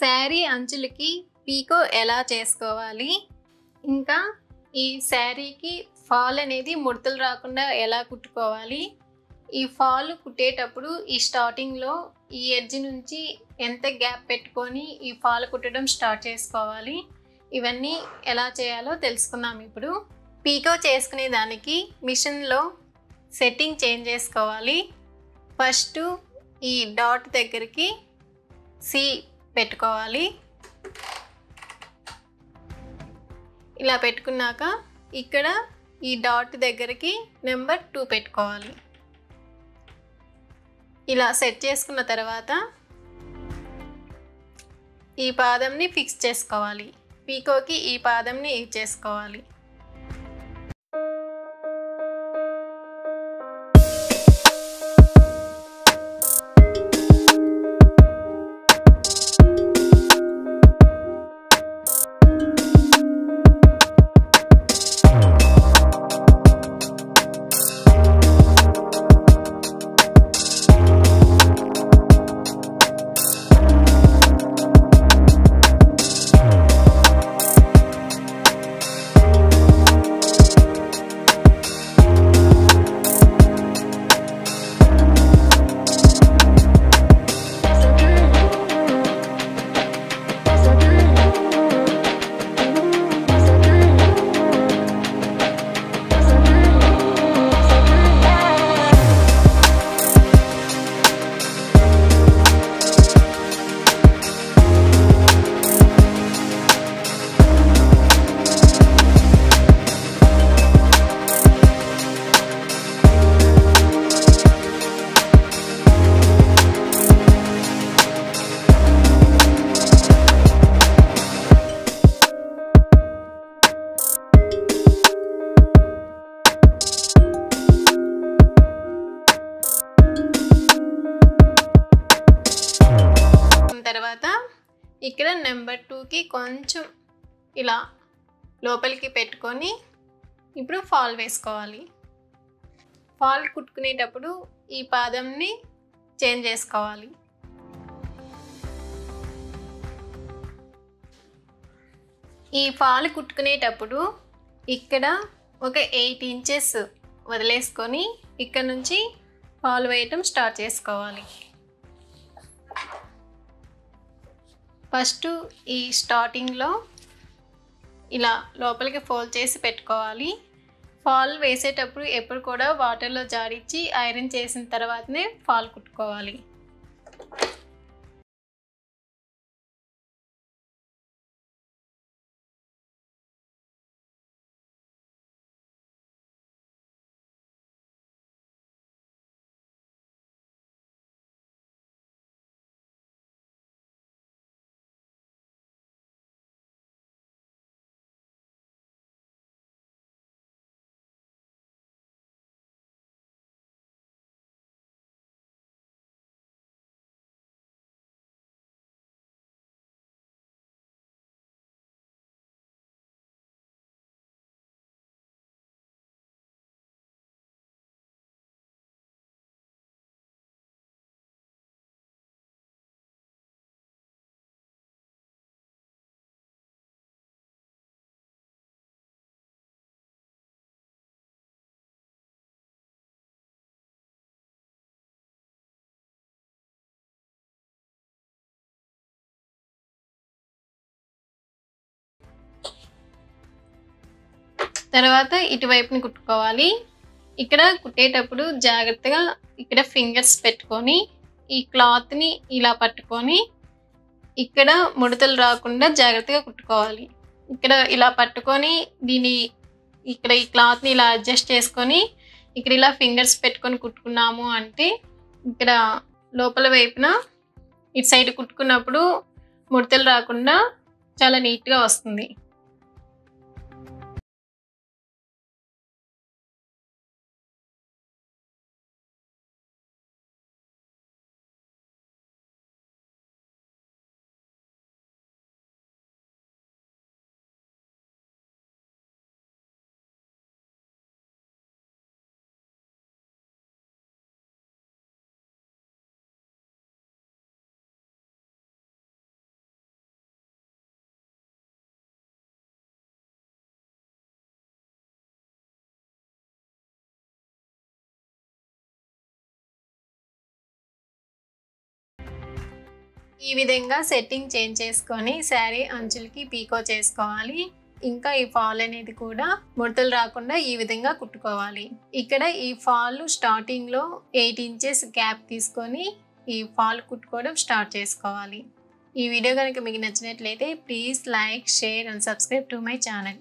శారీ అంచులకి పీకో ఎలా చేసుకోవాలి, ఇంకా ఈ శారీకి ఫాల్ అనేది ముడతలు రాకుండా ఎలా కుట్టుకోవాలి, ఈ ఫాల్ కుట్టేటప్పుడు ఈ స్టార్టింగ్లో ఈ ఎడ్జ్ నుంచి ఎంత గ్యాప్ పెట్టుకొని ఈ ఫాల్ కుట్టడం స్టార్ట్ చేసుకోవాలి, ఇవన్నీ ఎలా చేయాలో తెలుసుకుందాం. ఇప్పుడు పీకో చేసుకునే దానికి మిషన్లో సెట్టింగ్ చేంజ్ చేసుకోవాలి. ఫస్ట్ ఈ డాట్ దగ్గరికి సి పెట్టుకోవాలి. ఇలా పెట్టుకున్నాక ఇక్కడ ఈ డాట్ దగ్గరికి నెంబర్ 2 పెట్టుకోవాలి. ఇలా సెట్ చేసుకున్న తర్వాత ఈ పాదంని ఫిక్స్ చేసుకోవాలి. పీకోకి ఈ పాదంని యూజ్ చేసుకోవాలి. తర్వాత ఇక్కడ నెంబర్ 2కి కొంచెం ఇలా లోపలికి పెట్టుకొని ఇప్పుడు ఫాల్ వేసుకోవాలి. ఫాల్ కుట్టుకునేటప్పుడు ఈ పాదంని చేంజ్ చేసుకోవాలి. ఈ ఫాల్ కుట్టుకునేటప్పుడు ఇక్కడ ఒక 8 ఇంచెస్ వదిలేసుకొని ఇక్కడ నుంచి ఫాల్ వేయటం స్టార్ట్ చేసుకోవాలి. ఫస్ట్ ఈ స్టార్టింగ్లో ఇలా లోపలికి ఫోల్డ్ చేసి పెట్టుకోవాలి. ఫాల్ వేసేటప్పుడు ఎప్పుడు కూడా వాటర్లో జాడించి ఐరన్ చేసిన తర్వాతనే ఫాల్ కుట్టుకోవాలి. తర్వాత ఇటువైపుని కుట్టుకోవాలి. ఇక్కడ కుట్టేటప్పుడు జాగ్రత్తగా ఇక్కడ ఫింగర్స్ పెట్టుకొని ఈ క్లాత్ని ఇలా పట్టుకొని ఇక్కడ ముడతలు రాకుండా జాగ్రత్తగా కుట్టుకోవాలి. ఇక్కడ ఇలా పట్టుకొని దీని ఇక్కడ ఈ క్లాత్ని ఇలా అడ్జస్ట్ చేసుకొని ఇక్కడ ఇలా ఫింగర్స్ పెట్టుకొని కుట్టుకున్నాము అంటే ఇక్కడ లోపల వైపున ఇటు సైడ్ కుట్టుకున్నప్పుడు ముడతలు రాకుండా చాలా నీట్గా వస్తుంది. ఈ విధంగా సెట్టింగ్ చేంజ్ చేసుకొని శారీ అంచులకి పీకో చేసుకోవాలి. ఇంకా ఈ ఫాల్ అనేది కూడా ముడతలు రాకుండా ఈ విధంగా కుట్టుకోవాలి. ఇక్కడ ఈ ఫాల్ స్టార్టింగ్ లో 8 ఇంచెస్ గ్యాప్ తీసుకొని ఈ ఫాల్ కుట్టుకోవడం స్టార్ట్ చేసుకోవాలి. ఈ వీడియో కనుక మీకు నచ్చినట్లయితే please like, share and subscribe to my channel.